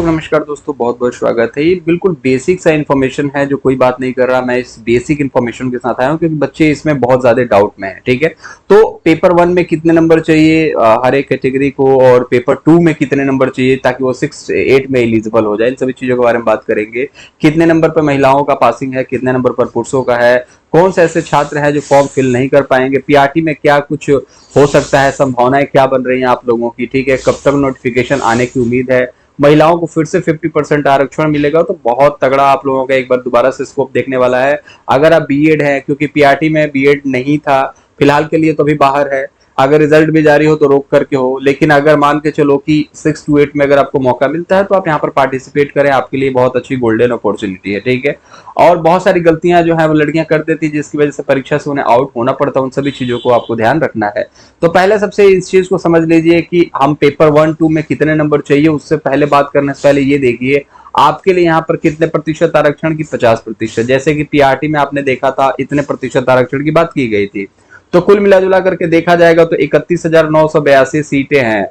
तो नमस्कार दोस्तों, बहुत बहुत स्वागत है। ये बिल्कुल बेसिक सा इन्फॉर्मेशन है, जो कोई बात नहीं कर रहा। मैं इस बेसिक इन्फॉर्मेशन के साथ आया हूँ क्योंकि बच्चे इसमें बहुत ज्यादा डाउट में है। ठीक है, तो पेपर 1 में कितने नंबर चाहिए हर एक कैटेगरी को, और पेपर 2 में कितने नंबर चाहिए ताकि वो 6-8 में एलिजिबल हो जाए, इन सभी चीजों के बारे में बात करेंगे। कितने नंबर पर महिलाओं का पासिंग है, कितने नंबर पर पुरुषों का है, कौन से ऐसे छात्र हैं जो फॉर्म फिल नहीं कर पाएंगे, पीआरटी में क्या कुछ हो सकता है, संभावनाएं क्या बन रही हैं आप लोगों की। ठीक है, कब तक नोटिफिकेशन आने की उम्मीद है, महिलाओं को फिर से 50% आरक्षण मिलेगा, तो बहुत तगड़ा आप लोगों का एक बार दोबारा से स्कोप देखने वाला है। अगर आप बीएड है, क्योंकि पीआरटी में बीएड नहीं था फिलहाल के लिए, तो अभी बाहर है। अगर रिजल्ट भी जारी हो तो रोक करके हो, लेकिन अगर मान के चलो कि 6 to 8 में अगर आपको मौका मिलता है तो आप यहाँ पर पार्टिसिपेट करें, आपके लिए बहुत अच्छी गोल्डन अपॉर्चुनिटी है। ठीक है, और बहुत सारी गलतियां जो है वो लड़कियां कर देती है, जिसकी वजह से परीक्षा से उन्हें आउट होना पड़ता है। उन सभी चीजों को आपको ध्यान रखना है। तो पहले सबसे इस चीज को समझ लीजिए कि हम पेपर 1-2 में कितने नंबर चाहिए। उससे पहले बात करने से पहले ये देखिए आपके लिए यहाँ पर कितने प्रतिशत आरक्षण की, 50%। जैसे कि पीआरटी में आपने देखा था इतने प्रतिशत आरक्षण की बात की गई थी, तो कुल मिलाजुला करके देखा जाएगा तो 31,982 सीटें हैं।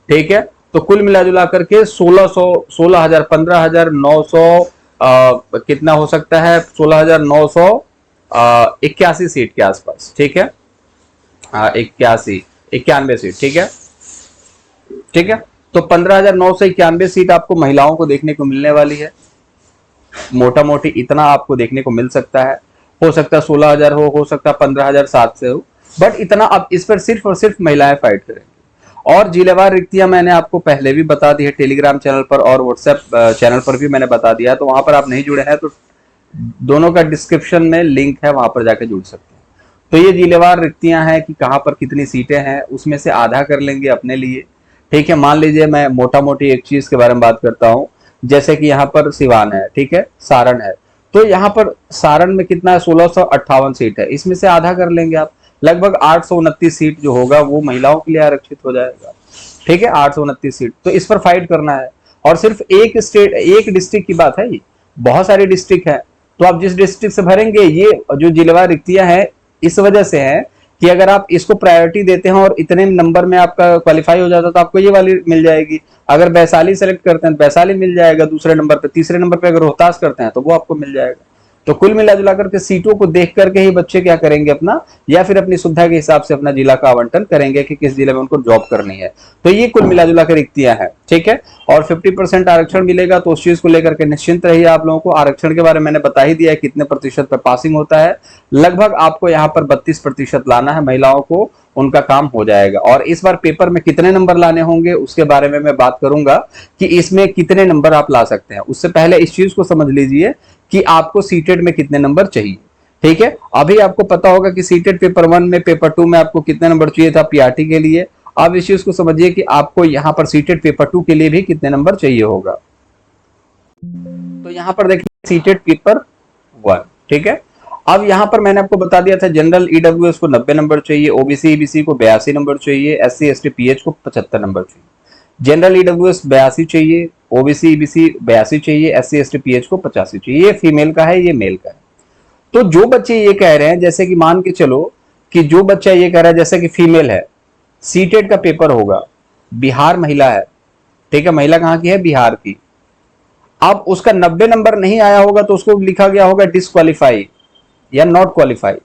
ठीक है, तो कुल मिलाजुला करके 16,000 15,900 कितना हो सकता है, 16,981 सीट के आसपास। ठीक है, 91 सीट। ठीक है, ठीक है, तो 15,991 सीट आपको महिलाओं को देखने को मिलने वाली है। मोटा मोटी इतना आपको देखने को मिल सकता है। हो सकता है 16,000 हो सकता है 15,700 हो, बट इतना अब इस पर सिर्फ और सिर्फ महिलाएं फाइट करेंगी। और जिलेवार रिक्तियां मैंने आपको पहले भी बता दी है, टेलीग्राम चैनल पर और व्हाट्सएप चैनल पर भी मैंने बता दिया है। तो वहां पर आप नहीं जुड़े हैं तो दोनों का डिस्क्रिप्शन में लिंक है, वहां पर जाकर जुड़ सकते हैं। तो ये जिलेवार रिक्तियां हैं कि कहां पर कितनी सीटें हैं, उसमें से आधा कर लेंगे अपने लिए। ठीक है, मान लीजिए मैं मोटा मोटी एक चीज के बारे में बात करता हूं, जैसे कि यहाँ पर सिवान है, ठीक है, सारण है। तो यहाँ पर सारण में कितना है, 1658 सीट है, इसमें से आधा कर लेंगे आप, लगभग 829 सीट जो होगा वो महिलाओं के लिए आरक्षित हो जाएगा। ठीक है, 829 सीट, तो इस पर फाइट करना है। और सिर्फ एक स्टेट, एक डिस्ट्रिक्ट की बात है, ये बहुत सारी डिस्ट्रिक्ट है। तो आप जिस डिस्ट्रिक्ट से भरेंगे, ये जो जिलेवार रिक्तियां हैं इस वजह से है कि अगर आप इसको प्रायोरिटी देते हैं और इतने नंबर में आपका क्वालिफाई हो जाता तो आपको ये वाली मिल जाएगी। अगर वैशाली सेलेक्ट करते हैं तो वैशाली मिल जाएगा दूसरे नंबर पे, तीसरे नंबर पे अगर रोहतास करते हैं तो वो आपको मिल जाएगा। तो कुल मिला जुला करके सीटों को देख करके ही बच्चे क्या करेंगे, अपना या फिर अपनी सुविधा के हिसाब से अपना जिला का आवंटन करेंगे कि किस जिले में उनको जॉब करनी है। तो ये कुल मिला जुला कर रिक्तियां हैं। ठीक है, और 50% आरक्षण मिलेगा, तो उस चीज को लेकर के निश्चिंत रहिए। आप लोगों को आरक्षण के बारे में मैंने बता ही दिया है कितने प्रतिशत पर पासिंग होता है। लगभग आपको यहाँ पर 32% लाना है, महिलाओं को उनका काम हो जाएगा। और इस बार पेपर में कितने नंबर लाने होंगे उसके बारे में मैं बात करूंगा कि इसमें कितने नंबर आप ला सकते हैं। उससे पहले इस चीज को समझ लीजिए कि आपको सीटेड में कितने नंबर चाहिए। ठीक है, अभी आपको पता होगा कि सीटेड पेपर 1 में, पेपर 2 में आपको कितने नंबर चाहिए था पीआरटी के लिए। अब इस चीज को समझिए कि आपको यहां पर सीटेड पेपर 2 के लिए भी कितने नंबर चाहिए होगा। तो यहां पर देखिए सीटेड पेपर 1। ठीक है, अब यहां पर मैंने आपको बता दिया था जनरल ईडब्ल्यूएस को 90 नंबर चाहिए, ओबीसी ईबीसी को 82 नंबर चाहिए, एससी एसटी पीएच को 75 नंबर चाहिए। जनरल ईडब्ल्यूएस 82 चाहिए, ओबीसी ईबीसी 82 चाहिए, एससी एसटी पीएच को 85 चाहिए। ये फीमेल का है, ये मेल का है। तो जो बच्चे ये कह रहे हैं, जैसे कि मान के चलो कि जो बच्चा ये कह रहा है, जैसे कि फीमेल है, सीटेड का पेपर होगा, बिहार महिला है। ठीक है, महिला कहां की है, बिहार की। अब उसका 90 नंबर नहीं आया होगा तो उसको लिखा गया होगा डिसक्वालीफाई या नॉट क्वालिफाई।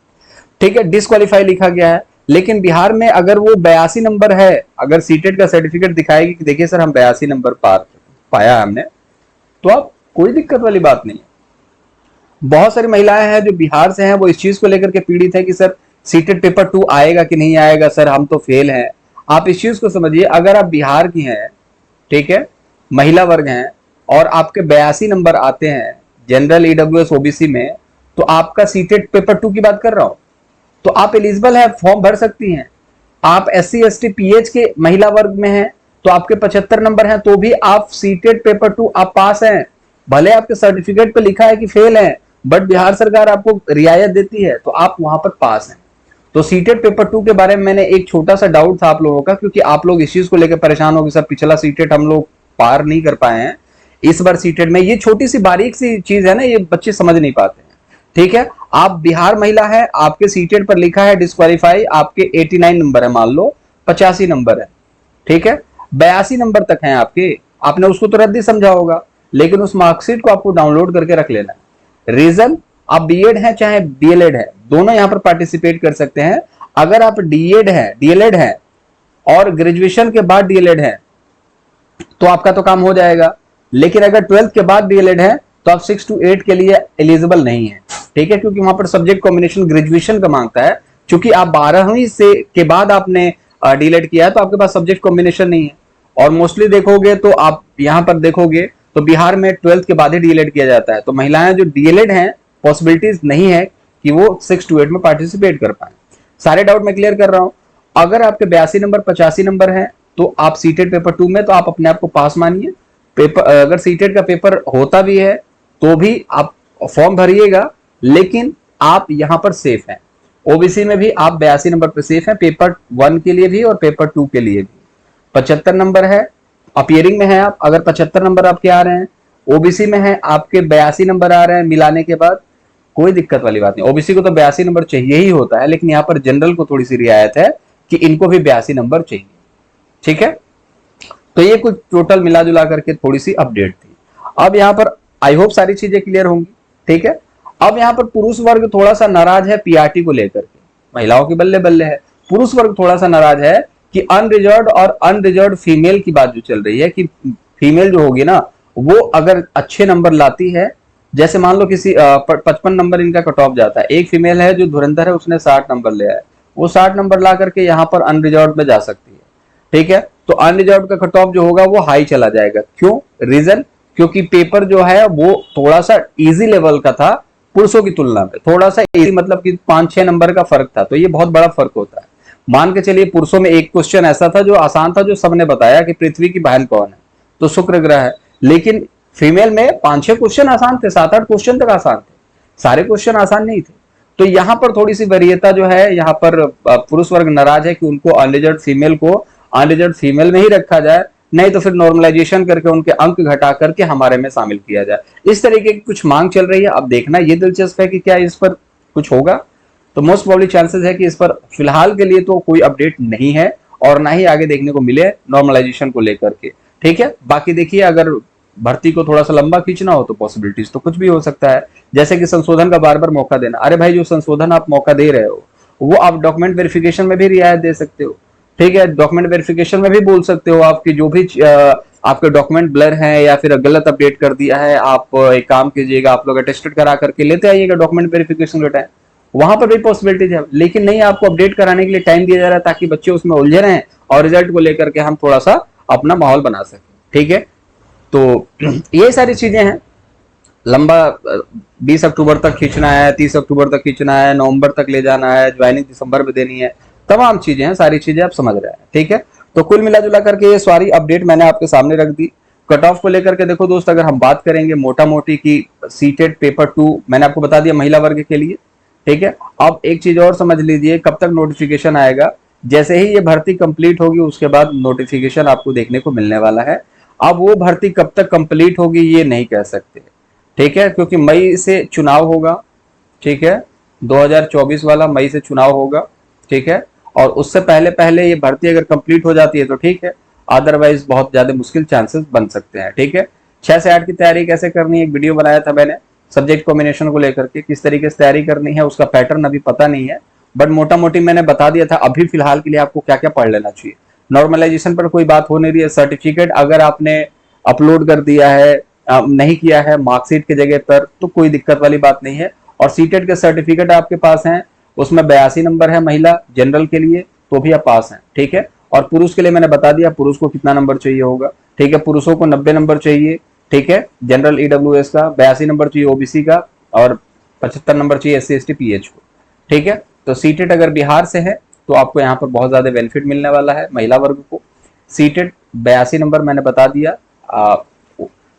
ठीक है, डिसक्वालीफाई लिखा गया है। लेकिन बिहार में अगर वो 82 नंबर है, अगर सीटेड का सर्टिफिकेट दिखाएगी कि देखिए सर हम 82 नंबर पाया हमने, तो अब कोई दिक्कत वाली बात नहीं है। बहुत सारी महिलाएं हैं जो बिहार से हैं, वो इस चीज को लेकर के पीड़ित है कि सर सीटेड पेपर 2 आएगा कि नहीं आएगा, सर हम तो फेल हैं। आप इस चीज को समझिए, अगर आप बिहार की हैं, ठीक है, महिला वर्ग हैं, और आपके 82 नंबर आते हैं जनरल ईडब्ल्यूएस ओबीसी में, तो आपका सीटेड पेपर 2 की बात कर रहा हूं, तो आप एलिजिबल है, फॉर्म भर सकती हैं। आप एससी एसटी पीएच के महिला वर्ग में हैं तो आपके 75 नंबर हैं, तो भी आप सीटेड पेपर 2 आप पास हैं। भले आपके सर्टिफिकेट पे लिखा है कि फेल है, बट बिहार सरकार आपको रियायत देती है, तो आप वहां पर पास हैं। तो सीटेड पेपर 2 के बारे में मैंने एक छोटा सा डाउट था आप लोगों का, क्योंकि आप लोग इस चीज को लेकर परेशान हो कि सर पिछला सीटेड हम लोग पार नहीं कर पाए हैं, इस बार सीटेड में। ये छोटी सी बारीक सी चीज है ना, ये बच्चे समझ नहीं पाते हैं। ठीक है, आप बिहार महिला है, आपके सीटेड पर लिखा है डिस्क्वालीफाई, आपके 89 नंबर है, मान लो 85 नंबर है। ठीक है, 82 नंबर तक हैं आपके, आपने उसको तो रद्दी समझा होगा, लेकिन उस मार्कशीट को आपको डाउनलोड करके रख लेना है। रीजन, आप बीएड है चाहे डीएलएड है, दोनों यहां पर पार्टिसिपेट कर सकते हैं। अगर आप डीएड है, डीएलएड है और ग्रेजुएशन के बाद डीएलएड है तो आपका तो काम हो जाएगा, लेकिन अगर 12th के बाद डीएलएड है तो आप 6 to 8 के लिए एलिजिबल नहीं है, ठीक है, क्योंकि वहां पर सब्जेक्ट कॉम्बिनेशन ग्रेजुएशन का मांगता है। क्योंकि आप 12वीं से के बाद आपने डीएलएड किया है तो आपके पास सब्जेक्ट कॉम्बिनेशन नहीं है। और मोस्टली देखोगे तो आप यहां पर देखोगे तो बिहार में 12th के बाद ही डीएलएड किया जाता है, तो महिलाएं जो डीएलएड हैं पॉसिबिलिटीज नहीं है कि वो 6 to 8 में पार्टिसिपेट कर पाए। सारे डाउट मैं क्लियर कर रहा हूं। अगर आपके 82 नंबर 85 नंबर है तो आप सीटेट पेपर 2 में तो आप अपने आप को पास मानिए। पेपर अगर सीटेट का पेपर होता भी है तो भी आप फॉर्म भरिएगा, लेकिन आप यहां पर सेफ हैं। ओबीसी में भी आप 82 नंबर पर सेफ हैं, पेपर 1 के लिए भी और पेपर 2 के लिए भी। 75 नंबर है, अपियरिंग में है आप, अगर 75 नंबर आपके आ रहे हैं, ओबीसी में है आपके 82 नंबर आ रहे हैं मिलाने के बाद, कोई दिक्कत वाली बात नहीं। ओबीसी को तो 82 नंबर चाहिए ही होता है, लेकिन यहाँ पर जनरल को थोड़ी सी रियायत है कि इनको भी 82 नंबर चाहिए, ठीक है। तो ये कुछ टोटल मिला जुला करके थोड़ी सी अपडेट थी। अब यहाँ पर आई होप सारी चीजें क्लियर होंगी, ठीक है। अब यहाँ पर पुरुष वर्ग थोड़ा सा नाराज है पीआरटी को लेकर के, महिलाओं की बल्ले बल्ले है। पुरुष वर्ग थोड़ा सा नाराज है कि अनरिजर्व्ड और अनरिजर्व्ड फीमेल की बात जो चल रही है कि फीमेल जो होगी ना वो अगर अच्छे नंबर लाती है, जैसे मान लो किसी 55 नंबर इनका कट ऑफ जाता है, एक फीमेल है जो धुरंधर है उसने 60 नंबर ले आया, वो 60 नंबर ला करके यहाँ पर अनरिजर्व्ड में जा सकती है, ठीक है। तो अनरिजर्व्ड का कट ऑफ जो होगा वो हाई चला जाएगा। क्यों? रीजन, क्योंकि पेपर जो है वो थोड़ा सा इजी लेवल का था पुरुषों की तुलना में, थोड़ा सा इजी मतलब कि 5-6 नंबर का फर्क था, तो ये बहुत बड़ा फर्क होता है। मान के चलिए पुरुषों में एक क्वेश्चन ऐसा था जो आसान था, जो सबने बताया कि पृथ्वी की बहन कौन है, तो शुक्र ग्रह है। लेकिन फीमेल में 5-6 क्वेश्चन आसान थे, 7-8 क्वेश्चन तक आसान थे, सारे क्वेश्चन आसान नहीं थे। तो यहां पर थोड़ी सी वरीयता जो है, यहाँ पर पुरुष वर्ग नाराज है कि उनको अनरिजर्व्ड फीमेल को अनरिजर्व्ड फीमेल में ही रखा जाए, नहीं तो फिर नॉर्मलाइजेशन करके उनके अंक घटा करके हमारे में शामिल किया जाए। इस तरीके की कुछ मांग चल रही है। अब देखना ये दिलचस्प है कि क्या इस पर कुछ होगा। तो मोस्ट प्रोबेबली चांसेस है कि इस पर फिलहाल के लिए तो कोई अपडेट नहीं है और ना ही आगे देखने को मिले नॉर्मलाइजेशन को लेकर के, ठीक है। बाकी देखिए अगर भर्ती को थोड़ा सा लंबा खींचना हो तो पॉसिबिलिटीज तो कुछ भी हो सकता है, जैसे कि संशोधन का बार बार मौका देना। अरे भाई, जो संशोधन आप मौका दे रहे हो वो आप डॉक्यूमेंट वेरिफिकेशन में भी रियायत दे सकते हो, ठीक है। डॉक्यूमेंट वेरिफिकेशन में भी बोल सकते हो आपकी जो भी आपके डॉक्यूमेंट ब्लर हैं या फिर गलत अपडेट कर दिया है, आप एक काम कीजिएगा, आप लोग अटेस्टेड करा करके लेते आइएगा डॉक्यूमेंट वेरिफिकेशन का टाइम, वहां पर भी पॉसिबिलिटीज है। लेकिन नहीं, आपको अपडेट कराने के लिए टाइम दिया जा रहा है ताकि बच्चे उसमें उलझे रहें और रिजल्ट को लेकर के हम थोड़ा सा अपना माहौल बना सकें, ठीक है। तो ये सारी चीजें हैं। लंबा 20 अक्टूबर तक खींचना है, 30 अक्टूबर तक खींचना है, नवंबर तक ले जाना है, ज्वाइनिंग दिसंबर में देनी है, तमाम चीजें हैं, सारी चीजें आप समझ रहे हैं, ठीक है। तो कुल मिला जुला करके ये सारी अपडेट मैंने आपके सामने रख दी। कट ऑफ को लेकर के देखो दोस्त, अगर हम बात करेंगे मोटा मोटी की सीटेट पेपर 2 मैंने आपको बता दिया महिला वर्ग के लिए, ठीक है। अब एक चीज और समझ लीजिए, कब तक नोटिफिकेशन आएगा, जैसे ही ये भर्ती कंप्लीट होगी उसके बाद नोटिफिकेशन आपको देखने को मिलने वाला है। अब वो भर्ती कब तक कंप्लीट होगी ये नहीं कह सकते, ठीक है, क्योंकि मई से चुनाव होगा, ठीक है, 2024 वाला मई से चुनाव होगा, ठीक है। और उससे पहले पहले ये भर्ती अगर कंप्लीट हो जाती है तो ठीक है, अदरवाइज बहुत ज्यादा मुश्किल चांसेस बन सकते हैं, ठीक है। 6 से 8 की तैयारी कैसे करनी है, एक वीडियो बनाया था मैंने सब्जेक्ट कॉम्बिनेशन को लेकर के, किस तरीके से तैयारी करनी है, उसका पैटर्न अभी पता नहीं है, बट मोटा मोटी मैंने बता दिया था। अभी फिलहाल के लिए आपको क्या क्या पढ़ लेना चाहिए। नॉर्मलाइजेशन पर कोई बात हो नहीं रही है, सर्टिफिकेट अगर आपने अपलोड कर दिया है, नहीं किया है मार्कशीट की जगह पर, तो कोई दिक्कत वाली बात नहीं है। और सीटेट के सर्टिफिकेट आपके पास हैं, उसमें 82 नंबर है महिला जनरल के लिए, तो भी आप पास हैं, ठीक है। और पुरुष के लिए मैंने बता दिया पुरुष को कितना नंबर चाहिए होगा, ठीक है। पुरुषों को 90 नंबर चाहिए, ठीक है, जनरल ईडब्ल्यूएस का, 82 नंबर चाहिए ओबीसी का, और 75 नंबर चाहिए एससी एसटी पीएच को, ठीक है। तो सीटेट अगर बिहार से है तो आपको यहाँ पर बहुत ज्यादा बेनिफिट मिलने वाला है महिला वर्ग को। सीटेट 82 नंबर मैंने बता दिया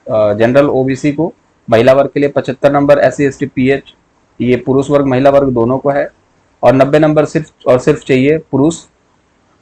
जनरल ओबीसी को, महिला वर्ग के लिए 75 नंबर एससी एसटी पीएच, ये पुरुष वर्ग महिला वर्ग दोनों को है। और 90 नंबर सिर्फ और सिर्फ चाहिए पुरुष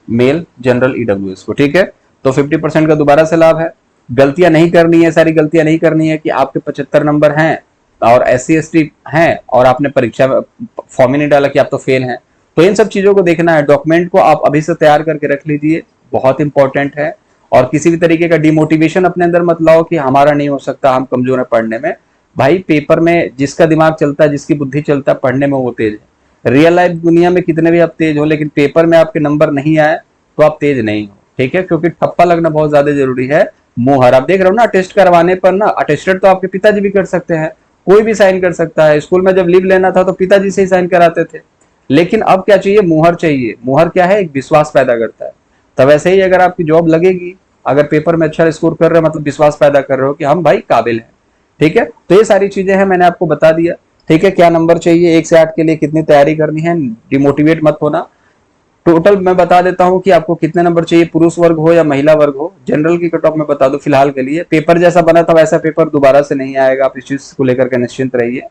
मेल जनरल ईडब्ल्यूएस को, ठीक है। तो 50% का दोबारा से लाभ है। गलतियां नहीं करनी है, सारी गलतियां नहीं करनी है कि आपके 75 नंबर हैं और एससी एसटी हैं और आपने परीक्षा फॉर्म ही नहीं डाला कि आप तो फेल हैं। तो इन सब चीजों को देखना है। डॉक्यूमेंट को आप अभी से तैयार करके रख लीजिए, बहुत इंपॉर्टेंट है। और किसी भी तरीके का डिमोटिवेशन अपने अंदर मत लाओ कि हमारा नहीं हो सकता, हम कमजोर है पढ़ने में। भाई पेपर में जिसका दिमाग चलता है, जिसकी बुद्धि चलता है, पढ़ने में वो तेज है। रियल लाइफ दुनिया में कितने भी आप तेज हो, लेकिन पेपर में आपके नंबर नहीं आए तो आप तेज नहीं हो, ठीक है, क्योंकि ठप्पा लगना बहुत ज्यादा जरूरी है। मुहर आप देख रहे हो ना, टेस्ट करवाने पर ना, अटेस्टेड तो आपके पिताजी भी कर सकते हैं, कोई भी साइन कर सकता है। स्कूल में जब लीव लेना था तो पिताजी से ही साइन कराते थे, लेकिन अब क्या चाहिए, मुहर चाहिए। मुहर क्या है, एक विश्वास पैदा करता है। तब ऐसे ही अगर आपकी जॉब लगेगी, अगर पेपर में अच्छा स्कोर कर रहे हो मतलब विश्वास पैदा कर रहे हो कि हम भाई काबिल हैं, ठीक है। तो ये सारी चीजें हैं, मैंने आपको बता दिया, ठीक है। क्या नंबर चाहिए 1 से 8 के लिए, कितनी तैयारी करनी है, डिमोटिवेट मत होना। टोटल मैं बता देता हूं कि आपको कितने नंबर चाहिए, पुरुष वर्ग हो या महिला वर्ग हो। जनरल की कट ऑफ मैं बता दूं फिलहाल के लिए, पेपर जैसा बना था वैसा पेपर दोबारा से नहीं आएगा, आप इस चीज को लेकर के निश्चिंत रहिए।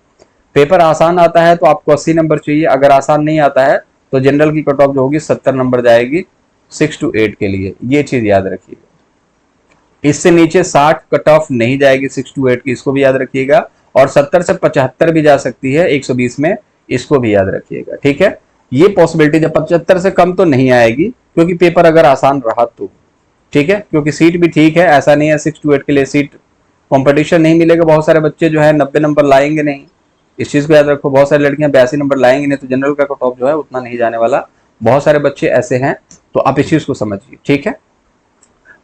पेपर आसान आता है तो आपको 80 नंबर चाहिए, अगर आसान नहीं आता है तो जनरल की कट ऑफ जो होगी 70 नंबर जाएगी 6 to 8 के लिए, ये चीज याद रखिएगा। इससे नीचे 60 कट ऑफ नहीं जाएगी 6 to 8 की, इसको भी याद रखिएगा। और 70 से 75 भी जा सकती है 120 में, इसको भी याद रखिएगा, ठीक है। ये पॉसिबिलिटी जब 75 से कम तो नहीं आएगी, क्योंकि पेपर अगर आसान रहा तो, ठीक है, क्योंकि सीट भी ठीक है, ऐसा नहीं है 6 to 8 के लिए सीट कंपटीशन नहीं मिलेगा। बहुत सारे बच्चे जो है 90 नंबर लाएंगे नहीं, इस चीज को याद रखो। बहुत सारी लड़कियां 82 नंबर लाएंगे नहीं, तो जनरल का कट ऑफ जो है उतना नहीं जाने वाला। बहुत सारे बच्चे ऐसे हैं, तो आप इस चीज को समझिए, ठीक है।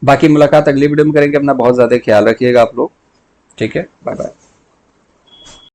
बाकी मुलाकात अगली वीडियो में करेंगे। अपना बहुत ज्यादा ख्याल रखिएगा आप लोग, ठीक है। Bye bye.